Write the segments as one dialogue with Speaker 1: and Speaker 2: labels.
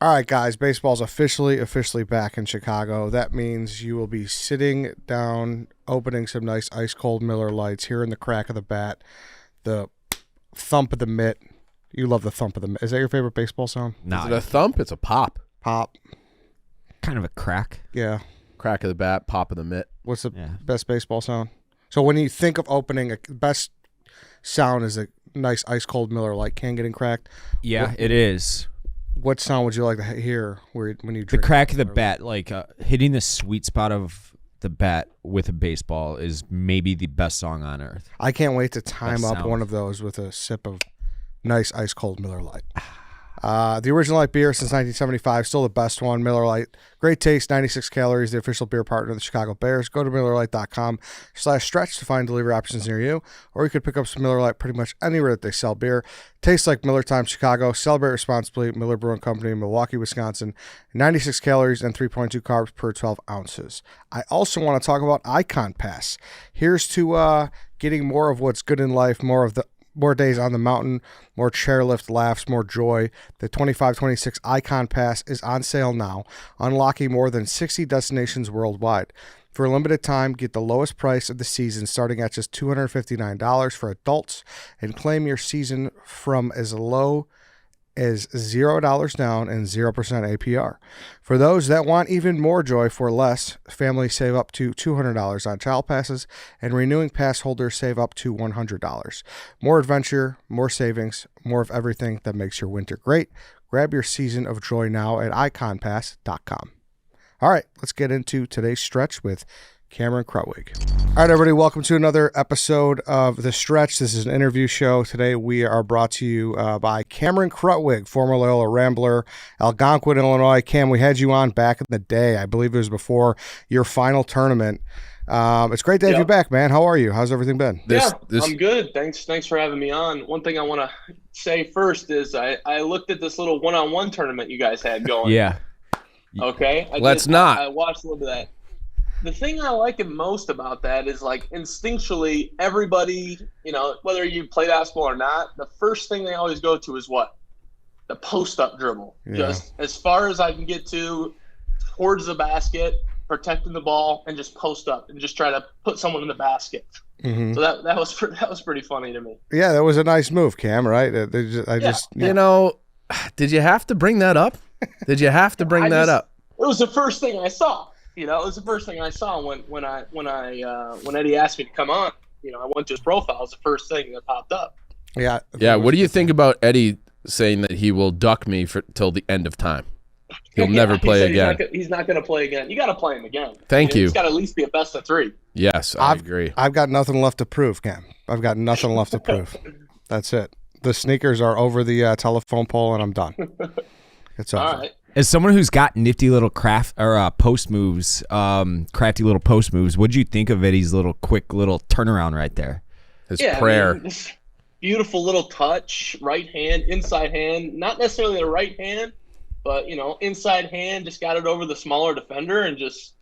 Speaker 1: All right, guys, baseball's officially back in Chicago. That means you will be sitting down, opening some nice ice-cold Miller Lights, hearing the crack of the bat, the thump of the mitt. You love the thump of the mitt. Is that your favorite baseball sound?
Speaker 2: No.
Speaker 3: Is it a thump? It's a pop.
Speaker 1: Pop.
Speaker 2: Kind of a crack.
Speaker 1: Yeah.
Speaker 3: Crack of the bat, pop of the mitt.
Speaker 1: What's the best baseball sound? So when you think of opening, the best sound is a nice ice-cold Miller Lite can getting cracked.
Speaker 2: Yeah, it is.
Speaker 1: What sound would you like to hear when you drink?
Speaker 2: The crack of the bat, like hitting the sweet spot of the bat with a baseball is maybe the best song on earth.
Speaker 1: I can't wait to time
Speaker 2: Best
Speaker 1: up
Speaker 2: sound.
Speaker 1: one of those with a sip of nice ice-cold Miller Lite. The original light beer since 1975, still the best one, Miller Lite. Great taste, 96 calories, the official beer partner of the Chicago Bears. Go to MillerLite.com/stretch to find delivery options near you, or you could pick up some Miller Lite pretty much anywhere that they sell beer. Tastes like Miller Time Chicago. Celebrate responsibly. Miller Brewing Company, Milwaukee, Wisconsin. 96 calories and 3.2 carbs per 12 ounces. I also want to talk about Icon Pass. Here's to getting more of what's good in life, more days on the mountain, more chairlift laughs, more joy. The 25-26 Icon Pass is on sale now, unlocking more than 60 destinations worldwide. For a limited time, get the lowest price of the season starting at just $259 for adults and claim your season from as low as $0 down and 0% APR. For those that want even more joy for less, families save up to $200 on child passes, and renewing pass holders save up to $100. More adventure, more savings, more of everything that makes your winter great. Grab your season of joy now at iconpass.com. All right, let's get into today's stretch with Cam Krutwig. All right, everybody, welcome to another episode of The Stretch. This is an interview show. Today we are brought to you by Cam Krutwig, former Loyola Rambler, Algonquin, Illinois. Cam, we had you on back in the day. I believe it was before your final tournament. It's great to have you back, man. How are you? How's everything been?
Speaker 4: I'm good. Thanks for having me on. One thing I want to say first is I looked at this little one-on-one tournament you guys had going.
Speaker 2: Yeah.
Speaker 4: Okay? I watched a little bit of that. The thing I like it most about that is, like, instinctually, everybody, whether you play basketball or not, the first thing they always go to is what? The post-up dribble. Yeah. Just as far as I can get towards the basket, protecting the ball, and just post up and just try to put someone in the basket. Mm-hmm. So that was pretty funny to me.
Speaker 1: Yeah, that was a nice move, Cam, right?
Speaker 3: Did you have to bring that up? Did you have to bring that up?
Speaker 4: It was the first thing I saw. It was the first thing I saw when Eddie asked me to come on. I went to his profile. It was the first thing that popped up.
Speaker 1: Yeah.
Speaker 3: Yeah. What do you think about Eddie saying that he will duck me till the end of time? He'll never play again.
Speaker 4: He's not going to play again. You got to play him again.
Speaker 3: Thank you.
Speaker 4: It's got to at least be a best of 3.
Speaker 3: Yes, I agree.
Speaker 1: I've got nothing left to prove, Cam. I've got nothing left to prove. That's it. The sneakers are over the telephone pole, and I'm done. It's over.
Speaker 4: All right.
Speaker 2: As someone who's got nifty little post moves, crafty little post moves, what'd you think of Eddie's little quick little turnaround right there?
Speaker 3: His prayer.
Speaker 4: This beautiful little touch, right hand, inside hand, not necessarily the right hand, but inside hand, just got it over the smaller defender and just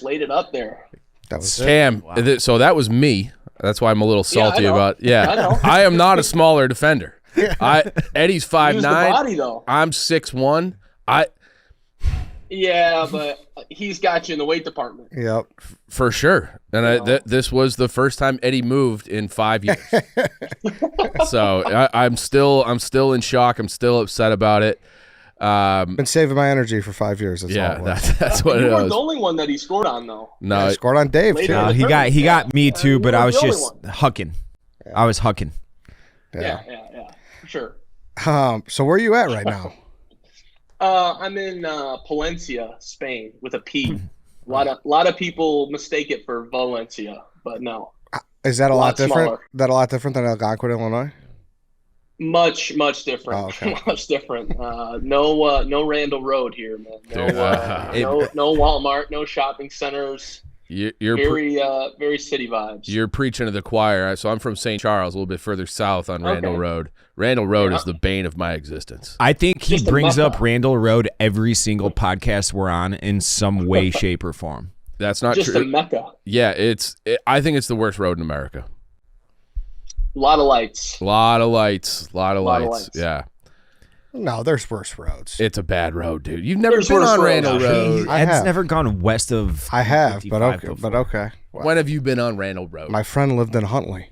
Speaker 4: laid it up there.
Speaker 1: That was
Speaker 3: Cam. Wow. So that was me. That's why I'm a little salty about. Yeah,
Speaker 4: I know.
Speaker 3: I am not a smaller defender. Eddie's 5'9".
Speaker 4: Use the body, though.
Speaker 3: I'm 6'1".
Speaker 4: Yeah, but he's got you in the weight department.
Speaker 1: Yep,
Speaker 3: for sure. And this was the first time Eddie moved in 5 years. So I'm still in shock. I'm still upset about it.
Speaker 1: Been saving my energy for 5 years.
Speaker 3: That's what it was.
Speaker 4: You weren't the only one that he scored on, though.
Speaker 3: No,
Speaker 1: I scored on Dave too.
Speaker 2: No, he got me too, but I was just hucking. Yeah. I was hucking.
Speaker 4: Yeah, for sure.
Speaker 1: So where are you at right now?
Speaker 4: I'm in Palencia, Spain, with a P. A lot of people mistake it for Valencia, but no.
Speaker 1: Is that a lot different?
Speaker 4: Smaller.
Speaker 1: That a lot different than Algonquin, Illinois?
Speaker 4: Much different.
Speaker 1: Oh, okay.
Speaker 4: Much different. No Randall Road here, man. No Walmart, no shopping centers.
Speaker 3: You're
Speaker 4: very city vibes.
Speaker 3: You're preaching to the choir. So I'm from St. Charles, a little bit further south on Randall Road. Randall Road is the bane of my existence.
Speaker 2: I think he brings up Randall Road every single podcast we're on in some way, shape, or form.
Speaker 3: That's not
Speaker 4: just
Speaker 3: true.
Speaker 4: Just a mecca.
Speaker 3: Yeah, I think it's the worst road in America.
Speaker 4: A lot of lights.
Speaker 3: A lot of lights. Yeah.
Speaker 1: No, there's worse roads.
Speaker 3: It's a bad road, dude. You've never been on Randall Road.
Speaker 2: Ed's never gone west of.
Speaker 1: I have, but
Speaker 2: 55
Speaker 1: okay.
Speaker 2: before.
Speaker 1: But okay.
Speaker 3: When have you been on Randall Road?
Speaker 1: My friend lived in Huntley.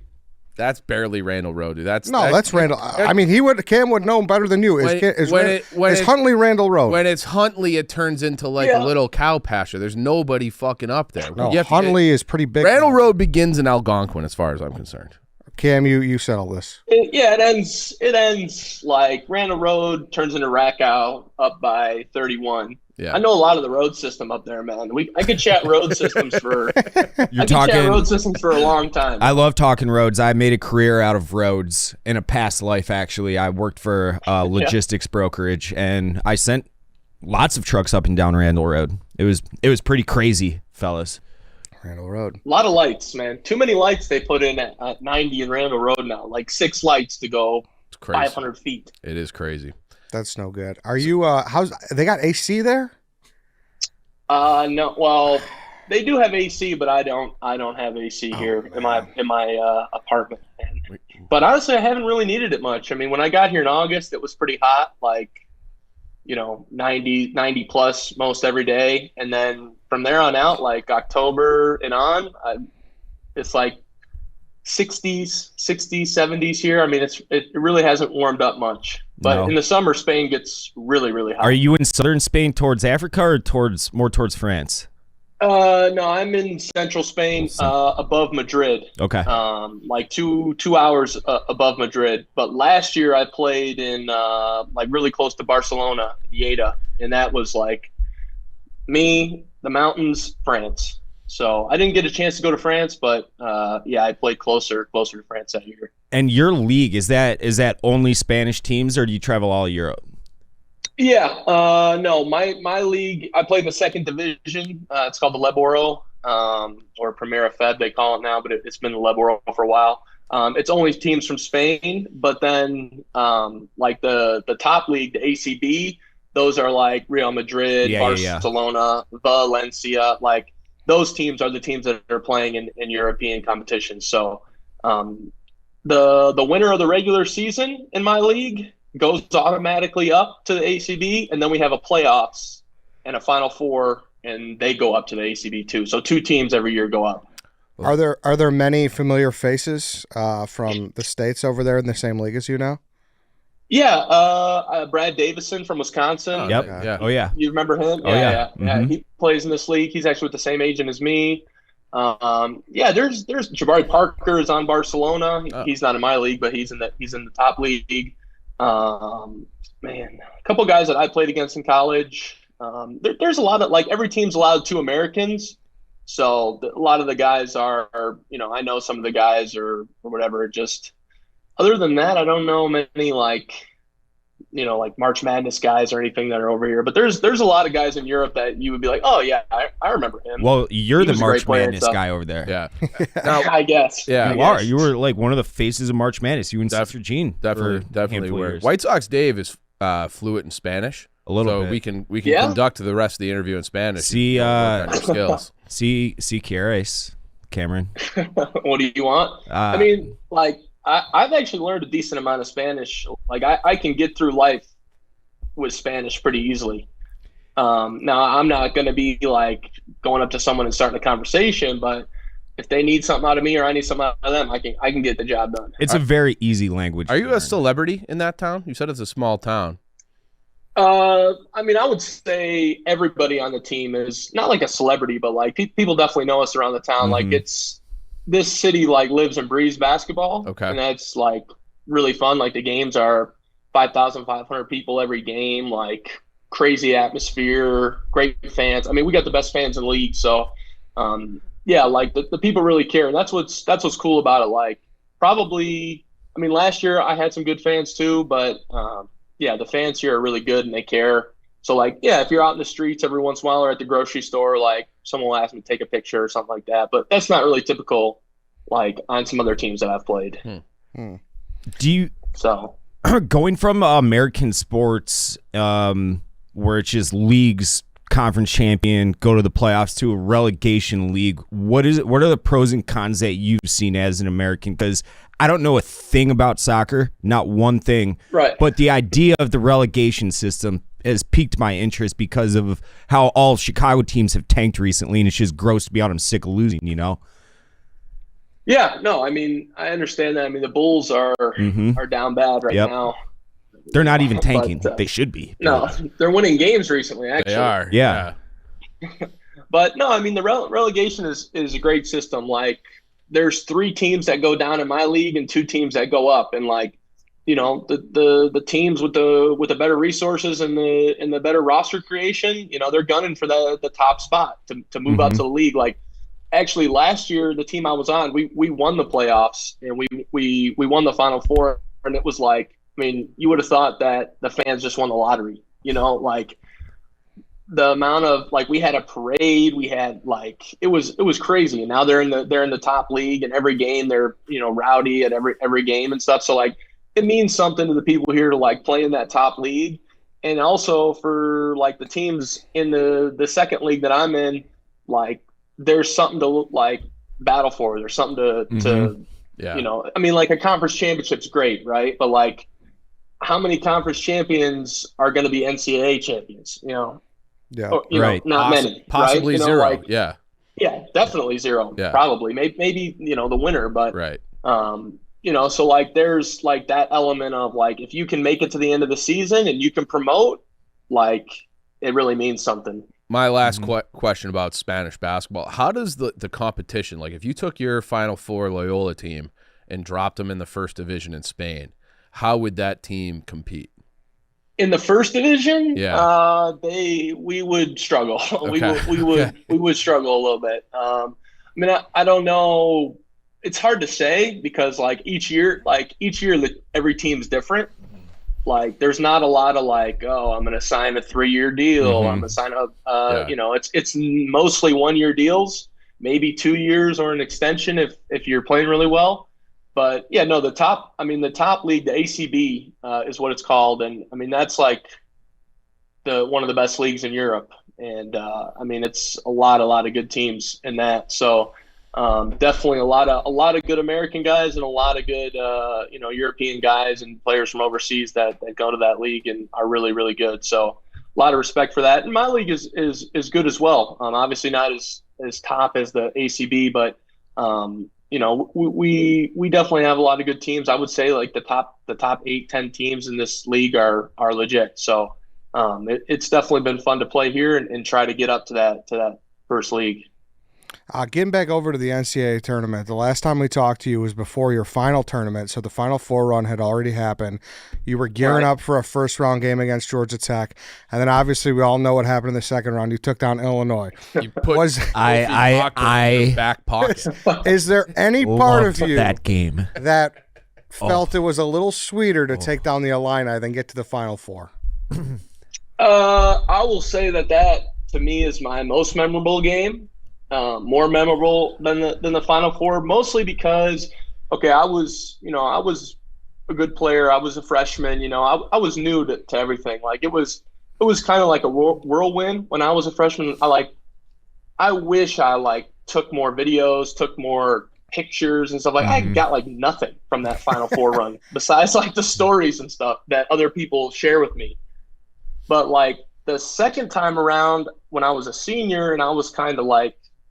Speaker 3: That's barely Randall Road, dude. That's
Speaker 1: Randall. I mean, Cam would know better than you. Is Huntley Randall Road?
Speaker 3: When it's Huntley, it turns into like a little cow pasture. There's nobody fucking up there.
Speaker 1: No, Huntley is pretty big.
Speaker 3: Randall Road begins in Algonquin, as far as I'm concerned.
Speaker 1: Cam, you settle this.
Speaker 4: It ends like Randall Road turns into Rackow up by 31. Yeah. I know a lot of the road system up there, man. I could chat road systems for a long time.
Speaker 2: I love talking roads. I made a career out of roads in a past life, actually. I worked for a logistics brokerage, and I sent lots of trucks up and down Randall Road. It was pretty crazy, fellas.
Speaker 1: Randall Road.
Speaker 4: A lot of lights, man. Too many lights they put in at 90 in Randall Road now. Like 6 lights to go 500 feet.
Speaker 3: It is crazy.
Speaker 1: That's no good. Are you they got AC there?
Speaker 4: No. Well, they do have AC, but I don't have AC here in my apartment. But honestly, I haven't really needed it much. I mean, when I got here in August, it was pretty hot, like 90 plus most every day, and then from there on out, like October and on, it's like 60s, 70s here. I mean, it really hasn't warmed up much. But in the summer, Spain gets really, really hot.
Speaker 2: Are you in southern Spain towards Africa or more towards France?
Speaker 4: No, I'm in central Spain, above Madrid.
Speaker 2: Okay.
Speaker 4: Like two hours above Madrid. But last year I played in like really close to Barcelona, Lleida, and that was like me, the mountains, France. So I didn't get a chance to go to France, but I played closer to France that year. And
Speaker 2: your league, is that only Spanish teams, or do you travel all Europe?
Speaker 4: Yeah, no, my league, I played in the second division. It's called the Leboro, or Primera Fed, they call it now, but it's been the Leboro for a while. It's only teams from Spain, but then like the top league, the ACB, those are like Real Madrid, Barcelona, Valencia, like those teams are the teams that are playing in European competitions. So the winner of the regular season in my league goes automatically up to the ACB, and then we have a playoffs and a Final Four, and they go up to the ACB too. So 2 teams every year go up.
Speaker 1: Are there many familiar faces from the States over there in the same league as you now?
Speaker 4: Yeah, Brad Davison from Wisconsin.
Speaker 2: Yep.
Speaker 3: Yeah.
Speaker 2: Oh yeah.
Speaker 4: You remember him?
Speaker 2: Yeah.
Speaker 4: Yeah. He plays in this league. He's actually with the same agent as me. There's Jabari Parker is on Barcelona. He's not in my league, but he's in the top league. A couple guys that I played against in college. There's a lot of, like, every team's allowed 2 Americans. So a lot of the guys are I know some of the guys or whatever. Just other than that, I don't know many like March Madness guys or anything that are over here. But there's a lot of guys in Europe that you would be like, oh yeah, I remember him.
Speaker 2: Well, you're the March Madness guy over there.
Speaker 3: Yeah,
Speaker 4: now, I guess.
Speaker 3: Yeah,
Speaker 2: you are. You were like one of the faces of March Madness. You and Sister Jean,
Speaker 3: definitely were. White Sox Dave is fluent in Spanish.
Speaker 2: A little
Speaker 3: bit. We can
Speaker 4: Yeah.
Speaker 3: conduct the rest of the interview in Spanish.
Speaker 2: See,
Speaker 3: work on your skills.
Speaker 2: See, quieres, Cameron.
Speaker 4: What do you want? I mean, like, I've actually learned a decent amount of Spanish. Like, I can get through life with Spanish pretty easily. Now, I'm not going to be like going up to someone and starting a conversation, but if they need something out of me or I need something out of them, I can get the job done.
Speaker 2: It's a very easy language.
Speaker 3: Are you a celebrity in that town? You said it's a small town.
Speaker 4: I mean, I would say everybody on the team is not like a celebrity, but like people definitely know us around the town.
Speaker 2: Mm-hmm.
Speaker 4: Like this city like lives and breathes basketball.
Speaker 3: Okay.
Speaker 4: And that's like really fun. Like the games are 5,500 people every game, like crazy atmosphere, great fans. I mean, we got the best fans in the league. So, like the people really care. And that's what's cool about it. Like probably, I mean, last year I had some good fans too, but, the fans here are really good and they care. So like, if you're out in the streets every once in a while or at the grocery store, like someone will ask me to take a picture or something like that. But that's not really typical, like on some other teams that I've played.
Speaker 2: Do you going from American sports, where it's just leagues conference champion go to the playoffs to a relegation league. What are the pros and cons that you've seen as an American? Because I don't know a thing about soccer, not one thing.
Speaker 4: Right.
Speaker 2: But the idea of the relegation system has piqued my interest because of how all Chicago teams have tanked recently, and it's just gross to be out. I'm sick of losing,
Speaker 4: Yeah, no, I mean, I understand that. I mean, the Bulls are down bad right now.
Speaker 2: They're not even tanking. They should be.
Speaker 4: No, they're winning games recently, actually.
Speaker 3: They are.
Speaker 2: Yeah.
Speaker 4: But no, I mean, the relegation is a great system. Like, there's 3 teams that go down in my league and 2 teams that go up. And like, the teams with the better resources and the better roster creation, they're gunning for the top spot to move up to the league. Like, actually last year, the team I was on, we won the playoffs and we won the Final Four, and it was like, I mean, you would have thought that the fans just won the lottery, like the amount of, like, we had a parade, we had, like, it was crazy. And now they're in the top league, and every game they're, rowdy at every game and stuff. So like, it means something to the people here to like play in that top league. And also for like the teams in the second league that I'm in, like, there's something to like battle for. There's something to I mean, like, a conference championship's great, right? But like, how many conference champions are going to be NCAA champions?
Speaker 1: Yeah,
Speaker 4: or,
Speaker 2: right.
Speaker 4: Not many,
Speaker 3: possibly
Speaker 4: right?
Speaker 3: 0.
Speaker 4: Like,
Speaker 3: yeah,
Speaker 4: definitely 0.
Speaker 3: Yeah.
Speaker 4: Probably, maybe the winner, but
Speaker 3: right.
Speaker 4: So like, there's like that element of like, if you can make it to the end of the season and you can promote, like, it really means something.
Speaker 3: My last question about Spanish basketball: how does the competition, like, if you took your Final Four Loyola team and dropped them in the first division in Spain, how would that team compete?
Speaker 4: In the first division, we would struggle.
Speaker 3: Okay.
Speaker 4: We would struggle a little bit. I mean, I don't know. It's hard to say because like each year, every team's different. Like, there's not a lot of like, oh, I'm going to sign a 3-year deal. I'm going to sign up. It's mostly 1-year deals, maybe 2 years or an extension if you're playing really well. But yeah, no, the top league, the ACB is what it's called. And I mean, that's like one of the best leagues in Europe. And I mean, it's a lot of good teams in that. So definitely a lot of good American guys and a lot of good, European guys and players from overseas that go to that league and are really, really good. So a lot of respect for that. And my league is good as well. Obviously not as top as the ACB, but we definitely have a lot of good teams. I would say like the top 8-10 teams in this league are legit. So it's definitely been fun to play here and try to get up to that first league.
Speaker 1: Getting back over to the NCAA tournament, the last time we talked to you was before your final tournament, so the Final Four run had already happened. You were gearing up for a first-round game against Georgia Tech, and then obviously we all know what happened in the second round. You took down Illinois.
Speaker 3: You put I back pocket.
Speaker 1: Is there any part of you
Speaker 2: that game
Speaker 1: that felt it was a little sweeter to take down the Illini than get to the Final Four?
Speaker 4: I will say that to me is my most memorable game. More memorable than the Final Four, mostly because, I was a good player. I was a freshman. I was new to everything. Like, it was kind of like a whirlwind when I was a freshman. I wish I took more videos, took more pictures and stuff. Like, I got nothing from that Final Four run besides the stories and stuff that other people share with me. But the second time around, when I was a senior and I was kind of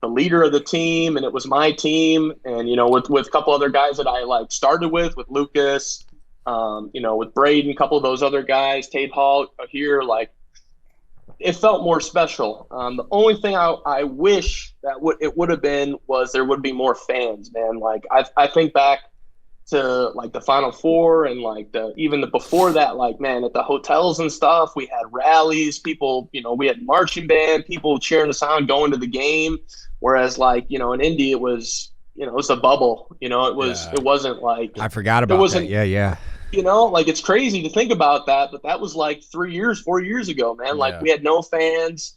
Speaker 4: the leader of the team, and it was my team, and with a couple other guys that I started with Lucas, with Braden, a couple of those other guys, Tate Hall here, it felt more special. The only thing I wish that it would have been was there would be more fans, man. I think back to the Final Four and even before that, man, at the hotels and stuff, we had rallies, people, we had marching band, people cheering us on, going to the game. Whereas in Indy, it was, it was a bubble, it wasn't
Speaker 2: I forgot about that. Yeah.
Speaker 4: It's crazy to think about that, but that was 4 years ago, man. We had no fans,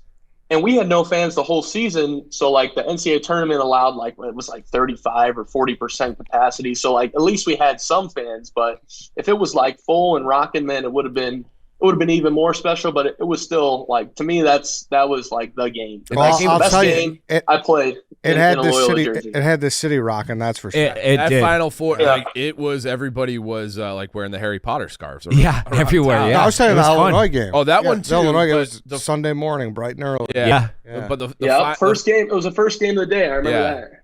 Speaker 4: and we had no fans the whole season. So the NCAA tournament allowed it was 35 or 40% capacity. So at least we had some fans, but if it was full and rocking, man, it would have been would have been even more special, but it was still like, to me, that was like the game.
Speaker 1: Well,
Speaker 4: the best game I played.
Speaker 1: It
Speaker 4: had this city.
Speaker 1: It had this city rocking. That's for sure.
Speaker 2: It did.
Speaker 3: Final Four, like it was. Everybody was like wearing the Harry Potter scarves.
Speaker 2: Around everywhere.
Speaker 3: Town.
Speaker 2: Yeah,
Speaker 1: no, I was saying the Illinois game.
Speaker 3: Oh, that one too.
Speaker 1: The Illinois game was Sunday morning, bright and early.
Speaker 3: Yeah. But
Speaker 4: first game. It was the first game of the day. I remember that.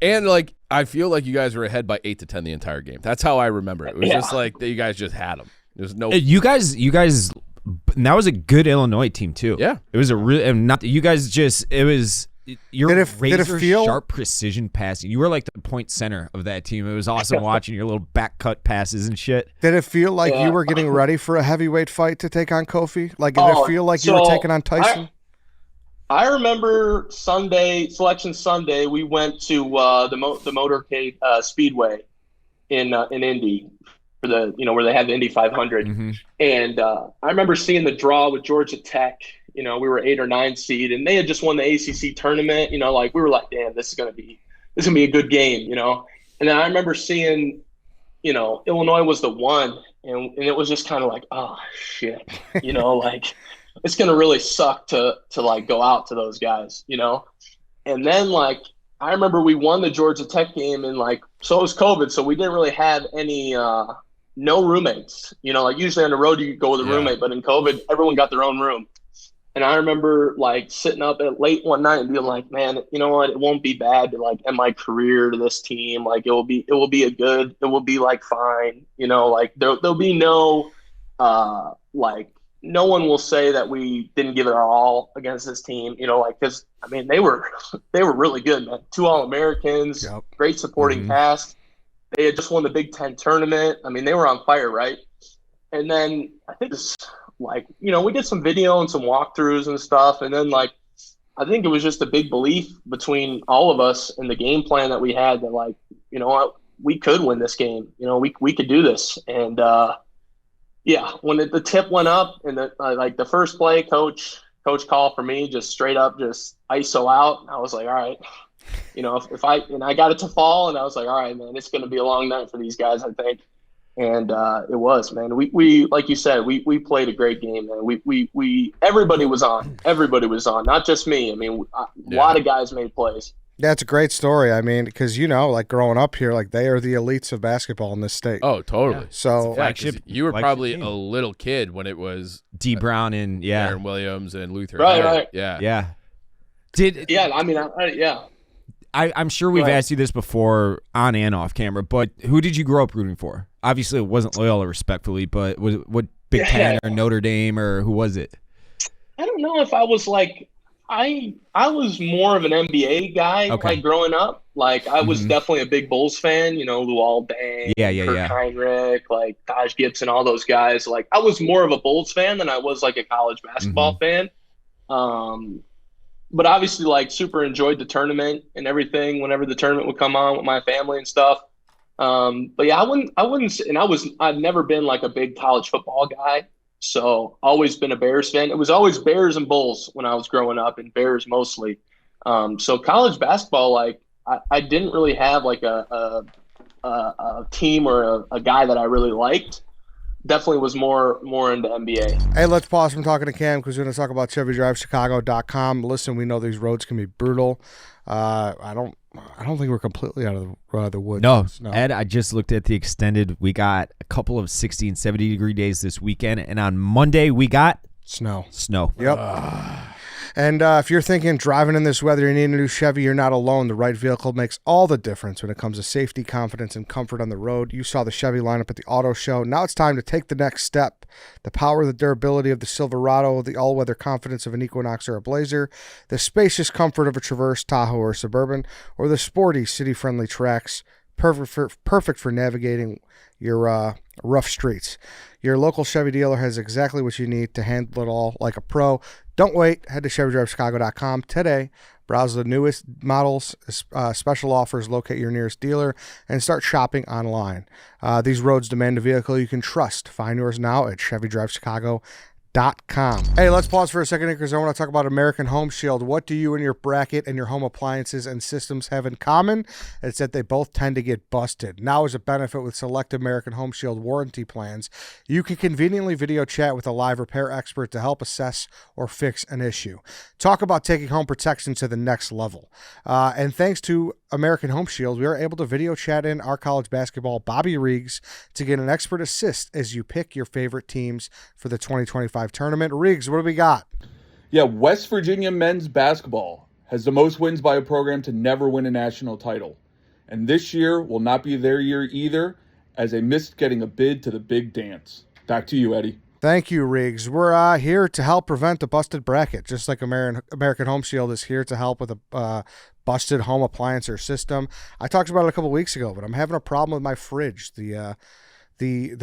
Speaker 4: And
Speaker 3: like, I feel like you guys were ahead by 8-10 the entire game. That's how I remember it. It was just like that. You guys just had them. There's no.
Speaker 2: You guys. And that was a good Illinois team too.
Speaker 3: Yeah,
Speaker 2: it was a real. Not you guys. Just it was. Your razor sharp precision passing. You were like the point center of that team. It was awesome watching your little back cut passes and shit.
Speaker 1: Did it feel like you were getting ready for a heavyweight fight to take on Kofi? Like, did it feel like you were taking on Tyson?
Speaker 4: I remember Selection Sunday, we went to the Motorcade Speedway in Indy for the where they had the Indy 500, and I remember seeing the draw with Georgia Tech. We were 8 or 9 seed, and they had just won the ACC tournament. Like we were like, damn, this is gonna be a good game. And then I remember seeing, Illinois was the 1, and it was just kind of like, oh shit, like it's gonna really suck to like go out to those guys, And then like I remember we won the Georgia Tech game, and like so it was COVID, so we didn't really have any no roommates. Like usually on the road you go with a roommate, but in COVID everyone got their own room. And I remember like sitting up at late one night and being like, man, you know what? It won't be bad to like end my career to this team. Like it will be like fine. Like there'll be no, like no one will say that we didn't give it our all against this team, cause I mean, they were really good, man. 2 All-Americans, great supporting cast. They had just won the Big Ten tournament. I mean, they were on fire. Right. And then I think it's, like, we did some video and some walkthroughs and stuff. And then, like, I think it was just a big belief between all of us in the game plan that we had that, like, what, we could win this game. We could do this. And, when the tip went up and the first play, coach called for me, just straight up, just ISO out. I was like, all right, if I got it to fall, and I was like, all right, man, it's going to be a long night for these guys, I think. And it was, man. We like you said, we played a great game, man. We everybody was on, not just me. I mean, a lot of guys made plays.
Speaker 1: Yeah, it's a great story. I mean, because like growing up here, like they are the elites of basketball in this state.
Speaker 3: Oh, totally.
Speaker 1: Yeah. So
Speaker 3: you were probably a little kid when it was
Speaker 2: D. Brown and
Speaker 3: Aaron Williams and Luther.
Speaker 4: Right.
Speaker 2: Yeah. I'm sure we've asked you this before on and off camera, but who did you grow up rooting for? Obviously, it wasn't Loyola, respectfully, but what Big Ten or Notre Dame, or who was it?
Speaker 4: I don't know if I was like I was more of an NBA guy like growing up. Like I was definitely a big Bulls fan. Luol Deng, Kurt Heinrich, like Taj Gibson, all those guys. Like I was more of a Bulls fan than I was like a college basketball fan. But obviously, like, super enjoyed the tournament and everything whenever the tournament would come on with my family and stuff. But yeah, I wouldn't, and I've never been like a big college football guy. So always been a Bears fan. It was always Bears and Bulls when I was growing up, and Bears mostly. So college basketball, like I didn't really have like a team or a guy that I really liked. Definitely was more into NBA.
Speaker 1: Hey, let's pause from talking to Cam because we're going to talk about ChevyDriveChicago.com. Listen, we know these roads can be brutal. I don't think we're completely out of the woods.
Speaker 2: No, Ed, I just looked at the extended. We got a couple of 60 and 70 degree days this weekend, and on Monday we got
Speaker 1: snow.
Speaker 2: Yep.
Speaker 1: And if you're thinking driving in this weather, you need a new Chevy, you're not alone. The right vehicle makes all the difference when it comes to safety, confidence, and comfort on the road. You saw the Chevy lineup at the auto show. Now it's time to take the next step. The power, the durability of the Silverado, the all-weather confidence of an Equinox or a Blazer, the spacious comfort of a Traverse, Tahoe, or Suburban, or the sporty, city-friendly Trax, perfect for navigating your rough streets. Your local Chevy dealer has exactly what you need to handle it all like a pro. Don't wait. Head to ChevyDriveChicago.com today. Browse the newest models, special offers, locate your nearest dealer, and start shopping online. These roads demand a vehicle you can trust. Find yours now at ChevyDriveChicago.com. Hey, let's pause for a second here because I want to talk about American Home Shield. What do you and your bracket and your home appliances and systems have in common? It's that they both tend to get busted. Now, as a benefit with select American Home Shield warranty plans, you can conveniently video chat with a live repair expert to help assess or fix an issue. Talk about taking home protection to the next level. And thanks to American Home Shield, we are able to video chat in our college basketball Bobby Riggs to get an expert assist as you pick your favorite teams for the 2025 tournament. Riggs, what do we got?
Speaker 5: Yeah, West Virginia men's basketball has the most wins by a program to never win a national title. And this year will not be their year either, as they missed getting a bid to the big dance. Back to you, Eddie.
Speaker 1: Thank you, Riggs. We're here to help prevent a busted bracket, just like American Home Shield is here to help with a busted home appliance or system. I talked about it a couple weeks ago, but I'm having a problem with my fridge. The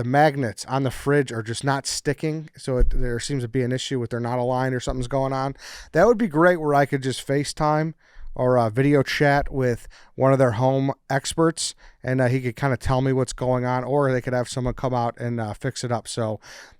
Speaker 1: magnets on the fridge are just not sticking, so there seems to be an issue with they're not aligned or something's going on. That would be great where I could just FaceTime or video chat with one of their home experts, and he could kind of tell me what's going on, or they could have someone come out and fix it up. So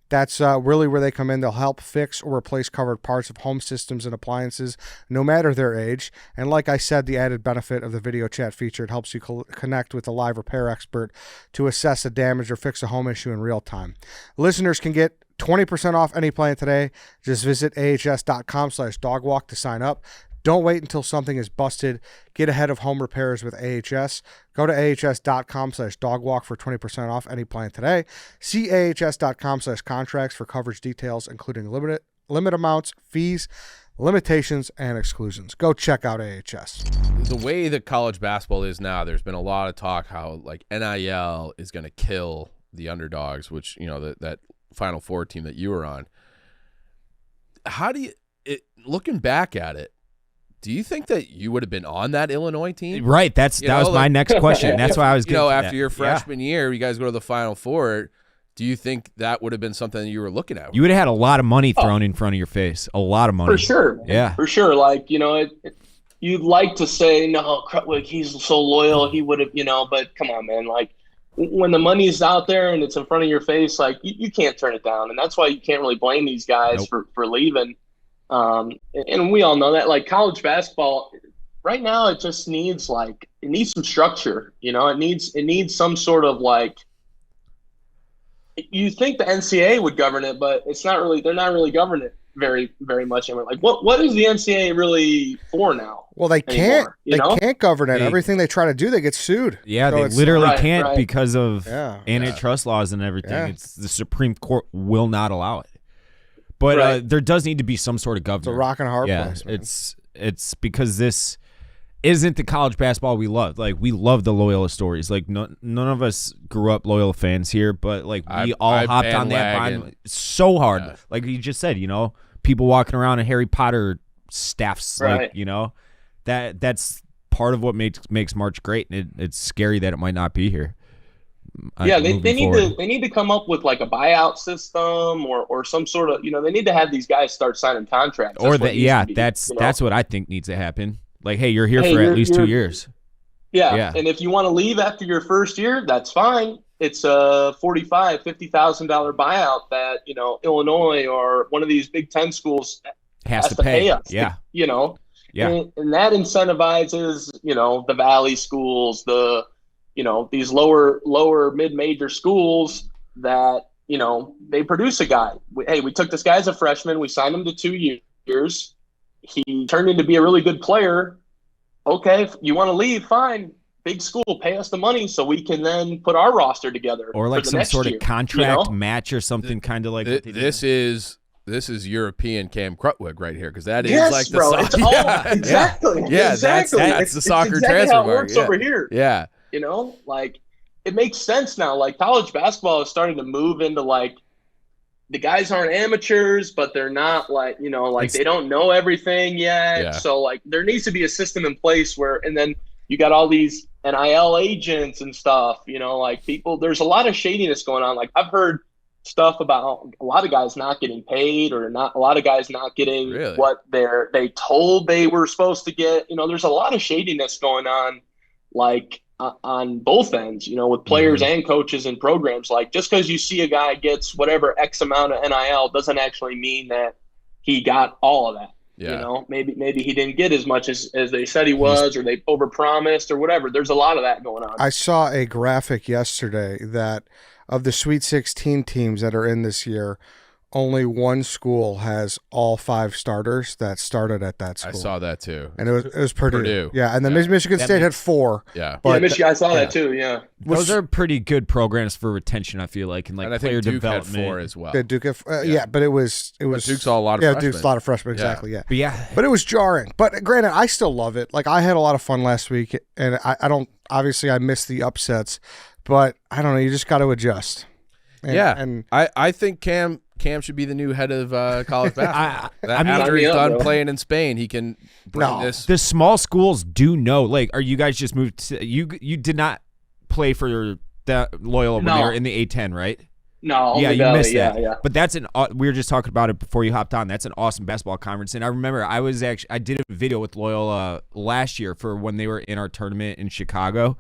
Speaker 1: that's really where they come in. They'll help fix or replace covered parts of home systems and appliances, no matter their age. And like I said, the added benefit of the video chat feature, it helps you connect with a live repair expert to assess a damage or fix a home issue in real time. Listeners can get 20% off any plan today. Just visit ahs.com/dogwalk to sign up. Don't wait until something is busted. Get ahead of home repairs with AHS. Go to ahs.com/dogwalk for 20% off any plan today. See ahs.com/contracts for coverage details, including limit amounts, fees, limitations, and exclusions. Go check out AHS.
Speaker 3: The way that college basketball is now, there's been a lot of talk how like NIL is going to kill the underdogs, which, you know, that Final Four team that you were on. How do you, looking back at it, do you think that you would have been on that Illinois team?
Speaker 2: Right. That was my next question. That's why I was getting
Speaker 3: after your freshman year, you guys go to the Final Four. Do you think that would have been something that you were looking at?
Speaker 2: You would have had a lot of money thrown in front of your face. A lot of money.
Speaker 4: For sure.
Speaker 2: Yeah.
Speaker 4: For sure. Like, you know, you'd like to say, no, Krutwig, he's so loyal, he would have, you know, but come on, man. Like, when the money's out there and it's in front of your face, like, you can't turn it down. And that's why you can't really blame these guys for leaving. And we all know that, like, college basketball right now, it just needs it needs some structure, you know, it needs some sort of like, you think the NCAA would govern it, but it's not really, they're not really governing it very, very much anymore. Like what is the NCAA really for now?
Speaker 1: Well, they can't govern it. Everything they try to do, they get sued.
Speaker 2: Yeah,
Speaker 1: so
Speaker 2: they literally can't
Speaker 4: right.
Speaker 2: because of antitrust laws and everything.
Speaker 1: Yeah.
Speaker 2: It's the Supreme Court will not allow it. But there does need to be some sort of government.
Speaker 1: It's a rock and a hard place. Man.
Speaker 2: It's because this isn't the college basketball we love. Like, we love the Loyola stories. Like, none of us grew up Loyola fans here, but like we all hopped on that bond so hard. Yeah. Like you just said, you know, people walking around in Harry Potter staffs, like, you know, that's part of what makes March great. And it's scary that it might not be here.
Speaker 4: Yeah, they need to come up with like a buyout system or some sort of, you know, they need to have these guys start signing contracts.
Speaker 2: That's what I think needs to happen. Like, hey, you're here for at least 2 years.
Speaker 4: Yeah. And if you want to leave after your first year, that's fine. It's a $45,000, $50,000 buyout that, you know, Illinois or one of these Big Ten schools has to pay us.
Speaker 2: Yeah.
Speaker 4: You know,
Speaker 2: and
Speaker 4: that incentivizes, you know, the Valley schools, you know, these lower mid-major schools that, you know, they produce a guy. We took this guy as a freshman. We signed him to 2 years. He turned into be a really good player. Okay, if you want to leave, fine. Big school, pay us the money so we can then put our roster together.
Speaker 2: Or like some sort of contract match or something kind of like
Speaker 3: this is European Cam Krutwig right here, because that is
Speaker 4: like the soccer. Exactly.
Speaker 3: Yeah,
Speaker 4: exactly.
Speaker 3: That's the soccer
Speaker 4: exactly
Speaker 3: transfer
Speaker 4: how it works over here.
Speaker 3: Yeah.
Speaker 4: You know, like, it makes sense now. Like, college basketball is starting to move into like, the guys aren't amateurs, but they're not like, you know, like they don't know everything yet. Yeah. So like there needs to be a system in place where, and then you got all these NIL agents and stuff, you know, like there's a lot of shadiness going on. Like I've heard stuff about a lot of guys not getting paid, or not a lot of guys not getting what they told they were supposed to get. You know, there's a lot of shadiness going on. Like, on both ends, with players and coaches and programs. Like, just because you see a guy gets whatever X amount of NIL doesn't actually mean that he got all of that.
Speaker 3: Yeah.
Speaker 4: Maybe he didn't get as much as they said he was, or they overpromised or whatever. There's a lot of that going on.
Speaker 1: I saw a graphic yesterday that of the Sweet 16 teams that are in this year, only one school has all 5 starters that started at that school.
Speaker 3: I saw that too.
Speaker 1: And it was Purdue. Yeah, and then
Speaker 3: Yeah.
Speaker 1: Michigan State had 4.
Speaker 3: Yeah.
Speaker 1: But
Speaker 4: Michigan, I saw that too, yeah.
Speaker 2: Those are pretty good programs for retention, I feel like, and
Speaker 3: I
Speaker 2: player
Speaker 3: think Duke
Speaker 2: development.
Speaker 3: had 4 as well.
Speaker 1: Did Duke have, yeah, but it was
Speaker 3: But Duke's all a lot of freshmen.
Speaker 1: Duke's a lot of freshmen, exactly, yeah.
Speaker 2: But yeah.
Speaker 1: But it was jarring. But granted, I still love it. Like, I had a lot of fun last week, and I don't, obviously I missed the upsets, but I don't know, you just got to adjust. And
Speaker 3: I think Cam should be the new head of college basketball.
Speaker 2: mean,
Speaker 3: after he's done
Speaker 4: bro.
Speaker 3: playing in Spain, he can bring this.
Speaker 2: The small schools do know. Like, are you guys just moved to, you did not play for the Loyola when they were in the A10, right?
Speaker 4: No,
Speaker 2: yeah, you missed that.
Speaker 4: Yeah.
Speaker 2: But that's we were just talking about it before you hopped on. That's an awesome basketball conference. And I remember I did a video with Loyola last year for when they were in our tournament in Chicago.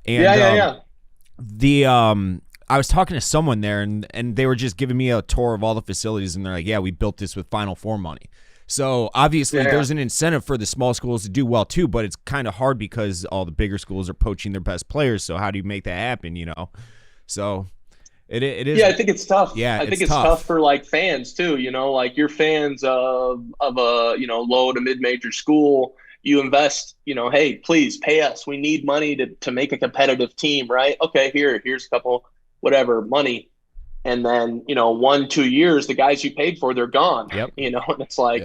Speaker 2: And I was talking to someone there, and they were just giving me a tour of all the facilities, and they're like, yeah, we built this with Final Four money. So obviously there's an incentive for the small schools to do well too, but it's kind of hard because all the bigger schools are poaching their best players. So how do you make that happen, So it is.
Speaker 4: Yeah, I think it's tough.
Speaker 2: Yeah,
Speaker 4: I think it's tough for like fans too, like you're fans of a, low to mid-major school. You invest, hey, please pay us. We need money to make a competitive team, right? Okay, here's a couple whatever money, and then 1-2 years the guys you paid for, they're gone.
Speaker 2: Yep.
Speaker 4: And it's like,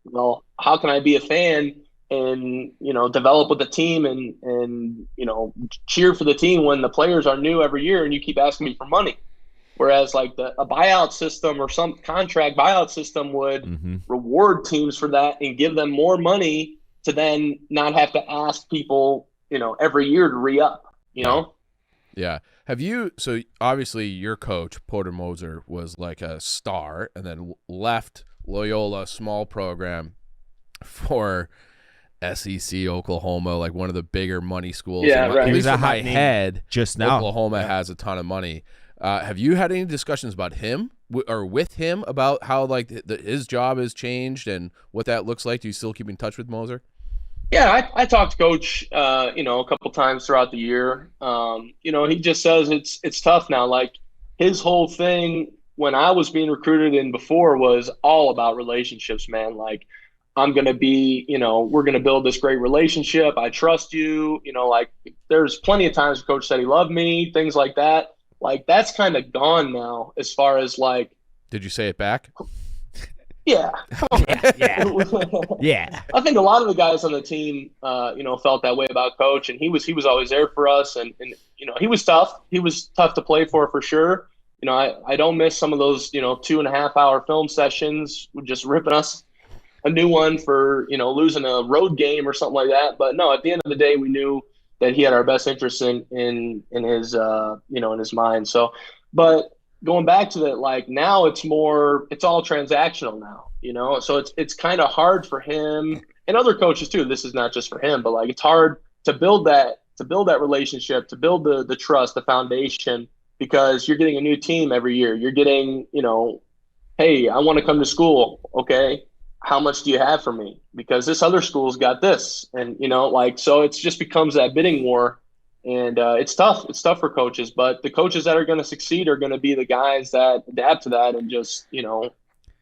Speaker 4: well, how can I be a fan and develop with the team and cheer for the team when the players are new every year and you keep asking me for money? Whereas like a buyout system or some contract buyout system would reward teams for that and give them more money to then not have to ask people every year to re-up.
Speaker 3: Yeah. So obviously your coach, Porter Moser, was like a star and then left Loyola, small program, for SEC Oklahoma, like one of the bigger money schools.
Speaker 4: Yeah, right.
Speaker 3: At least in
Speaker 2: a hot
Speaker 3: my
Speaker 2: name
Speaker 3: head,
Speaker 2: just now.
Speaker 3: Oklahoma has a ton of money. Have you had any discussions about him or with him about how like his job has changed and what that looks like? Do you still keep in touch with Moser?
Speaker 4: Yeah, I talked to Coach, a couple times throughout the year. He just says it's tough now. Like his whole thing when I was being recruited in before was all about relationships, man. Like I'm going to be, we're going to build this great relationship. I trust you. Like there's plenty of times Coach said he loved me, things like that. Like that's kind of gone now as far as like.
Speaker 3: Did you say it back?
Speaker 4: Yeah.
Speaker 2: Yeah.
Speaker 4: I think a lot of the guys on the team, felt that way about Coach, and he was always there for us, and he was tough. He was tough to play for sure. I don't miss some of those 2.5 hour film sessions, just ripping us a new one for losing a road game or something like that. But no, at the end of the day, we knew that he had our best interest in his in his mind. So, but. Going back to that, like now it's all transactional now, so it's kind of hard for him and other coaches too. This is not just for him, but like it's hard to build that relationship, to build the trust, the foundation, because you're getting a new team every year. You're getting, hey, I want to come to school. Okay. How much do you have for me? Because this other school's got this. And, so it just becomes that bidding war. And it's tough. It's tough for coaches, but the coaches that are going to succeed are going to be the guys that adapt to that and just, don't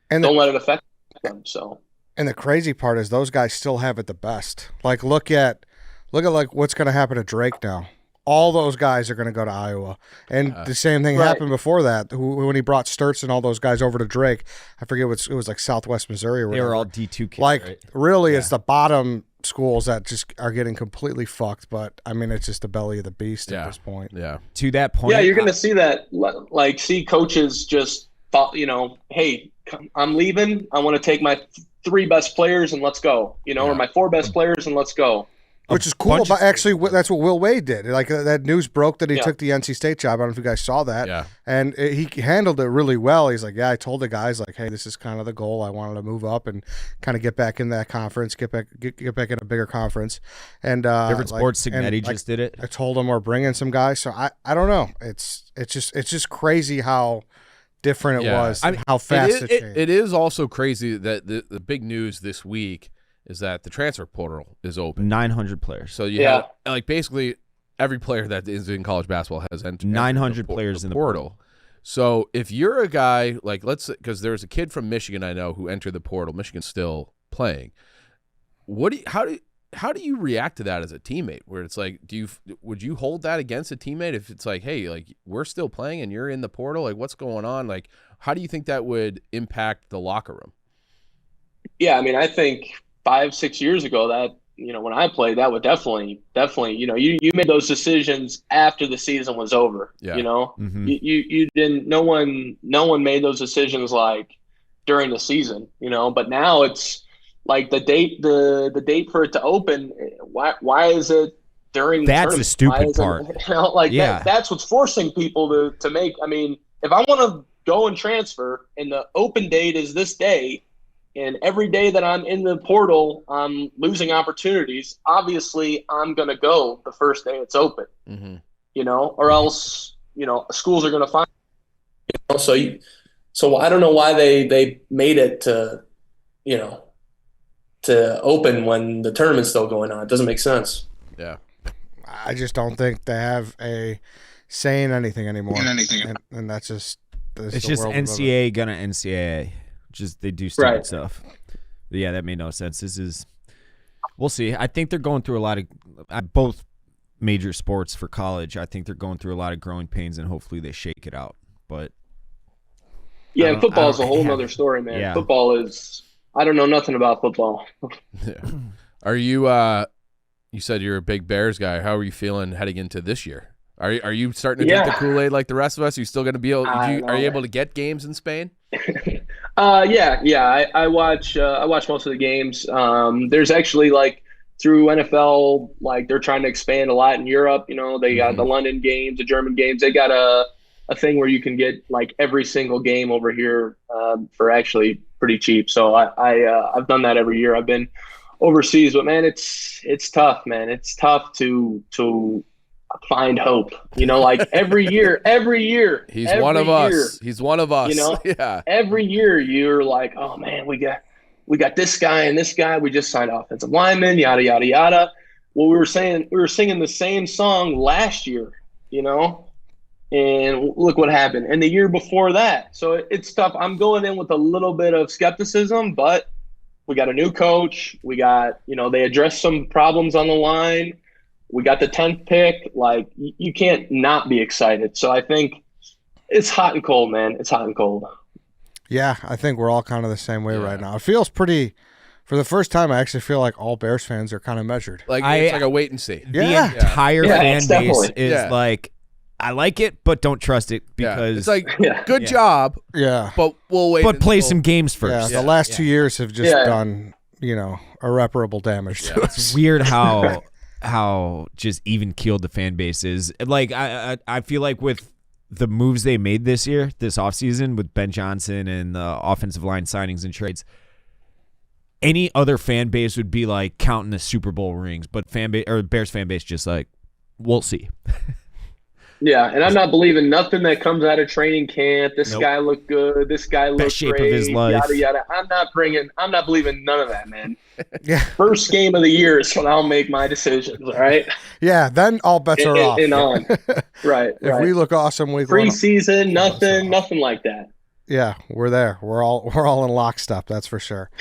Speaker 4: let it affect them. So,
Speaker 1: and the crazy part is those guys still have it the best. Like look at like what's going to happen to Drake now. All those guys are going to go to Iowa, and the same thing happened before that. When he brought Sturtz and all those guys over to Drake, I forget it was like Southwest Missouri or whatever.
Speaker 2: They were all D2 kids,
Speaker 1: like
Speaker 2: right?
Speaker 1: really, it's the bottom schools that just are getting completely fucked. But I mean, it's just the belly of the beast at this point.
Speaker 3: Yeah.
Speaker 2: To that point,
Speaker 4: yeah, you're going to see that. Like, see coaches just, hey, I'm leaving. I want to take my 3 best players and let's go. Or my 4 best players and let's go.
Speaker 1: Which is cool. But actually, that's what Will Wade did. Like that news broke that he took the NC State job. I don't know if you guys saw that.
Speaker 3: Yeah.
Speaker 1: And he handled it really well. He's like, yeah, I told the guys, like, hey, this is kind of the goal. I wanted to move up and kind of get back in that conference, get back in a bigger conference. And
Speaker 2: different sports. Signetti just did it.
Speaker 1: I told him we're bringing some guys. So I don't know. It's just crazy how different it was and how fast it changed.
Speaker 3: It is also crazy that the big news this week is that the transfer portal is open.
Speaker 2: 900 players.
Speaker 3: So you have, like, basically every player that is in college basketball has entered
Speaker 2: 900 players in the portal.
Speaker 3: So if you're a guy, like, because there's a kid from Michigan I know who entered the portal. Michigan's still playing. How do you react to that as a teammate? Where it's like, would you hold that against a teammate if it's like, hey, like, we're still playing and you're in the portal? Like, what's going on? Like, how do you think that would impact the locker room?
Speaker 4: Yeah, I mean, I think 5-6 years ago that, when I played, that would definitely, you made those decisions after the season was over.
Speaker 3: Yeah.
Speaker 4: You didn't, no one made those decisions like during the season, but now it's like the date for it to open. Why is it during the
Speaker 2: That's the stupid part.
Speaker 4: That's what's forcing people to make. I mean, if I want to go and transfer and the open date is this day, and every day that I'm in the portal, I'm losing opportunities. Obviously, I'm going to go the first day it's open, or else, schools are going to find. So I don't know why they made it to open when the tournament's still going on. It doesn't make sense.
Speaker 3: Yeah.
Speaker 1: I just don't think they have a say in anything anymore. And that's just
Speaker 2: it's just NCAA gonna NCAA. Just they do stupid stuff. But yeah, that made no sense. We'll see. I think they're going through a lot of both major sports for college. I think they're going through a lot of growing pains, and hopefully they shake it out. But
Speaker 4: yeah, football is a whole nother story, man.
Speaker 2: Yeah.
Speaker 4: Football is. I don't know nothing about football.
Speaker 3: Yeah. Are you? You said you're a big Bears guy. How are you feeling heading into this year? Are you starting to drink the Kool-Aid like the rest of us? Are you still going to be able? Are you able to get games in Spain?
Speaker 4: Yeah. I watch most of the games. There's actually, like, through NFL, like, they're trying to expand a lot in Europe. They got the London games, the German games. They got a thing where you can get, like, every single game over here for actually pretty cheap. So I've done that every year. I've been overseas, but man, it's tough, man. It's tough to find hope. Like every year.
Speaker 3: He's one of us. Yeah.
Speaker 4: Every year you're like, oh man, we got this guy and this guy. We just signed offensive linemen, yada yada yada. Well, we were singing the same song last year, and look what happened. And the year before that. So it's tough. I'm going in with a little bit of skepticism, but we got a new coach. We got, they addressed some problems on the line. We got the 10th pick. Like, you can't not be excited. So I think it's hot and cold, man. It's hot and cold.
Speaker 1: Yeah, I think we're all kind of the same way right now. It feels pretty. For the first time, I actually feel like all Bears fans are kind of measured.
Speaker 3: Like, it's like a wait and see.
Speaker 1: Yeah.
Speaker 2: The entire fan base is
Speaker 3: like,
Speaker 2: I like it, but don't trust it because
Speaker 3: it's like, good job.
Speaker 1: Yeah.
Speaker 3: But we'll wait.
Speaker 2: But play some games first.
Speaker 1: Yeah, the last 2 years have just done, irreparable damage to us.
Speaker 2: It's weird how just even keeled the fan base is. Like, I feel like with the moves they made this offseason with Ben Johnson and the offensive line signings and trades, any other fan base would be like counting the Super Bowl rings, but Bears fan base just like, we'll see.
Speaker 4: Yeah, and I'm not believing nothing that comes out of training camp. This guy looked good. This guy looked
Speaker 2: best shape
Speaker 4: great.
Speaker 2: Of his life.
Speaker 4: Yada yada. I'm not believing none of that, man.
Speaker 1: Yeah.
Speaker 4: First game of the year is when I'll make my decisions. All right.
Speaker 1: Yeah, then all bets are off.
Speaker 4: And on. Right.
Speaker 1: If we look awesome, we
Speaker 4: preseason, nothing like that.
Speaker 1: Yeah, we're there. We're all in lockstep. That's for sure.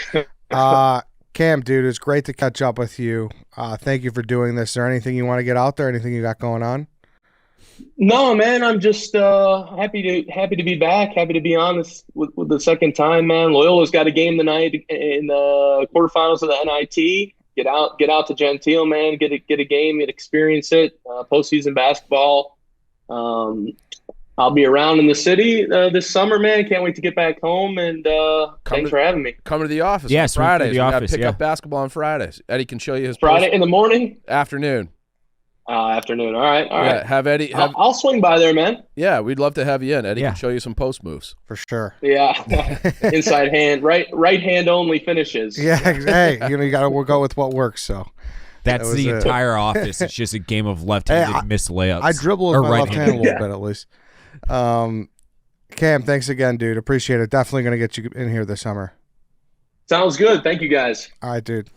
Speaker 1: Cam, dude, it's great to catch up with you. Thank you for doing this. Is there anything you want to get out there? Anything you got going on?
Speaker 4: No, man, I'm just happy to be back. Happy to be on this with the second time, man. Loyola's got a game tonight in the quarterfinals of the NIT. Get out to Gentile, man. Get a game, experience it. Postseason basketball. I'll be around in the city this summer, man. Can't wait to get back home, and thanks for having me.
Speaker 3: Come to the office
Speaker 2: Yeah,
Speaker 3: on Fridays.
Speaker 2: the office,
Speaker 3: pick up basketball on Fridays. Eddie can show you his
Speaker 4: Friday in the morning?
Speaker 3: Afternoon.
Speaker 4: Afternoon. All right.
Speaker 3: Yeah, have Eddie.
Speaker 4: I'll swing by there, man.
Speaker 3: Yeah, we'd love to have you in. Eddie can show you some post moves.
Speaker 1: For sure.
Speaker 4: Yeah. Inside hand, right hand only finishes.
Speaker 1: Yeah, hey, you got to go with what works, so.
Speaker 2: That's the entire office. It's just a game of left-handed missed layups.
Speaker 1: I dribble with my left hand a little bit at least. Cam, thanks again, dude. Appreciate it. Definitely going to get you in here this summer.
Speaker 4: Sounds good. Thank you, guys.
Speaker 1: All right, dude.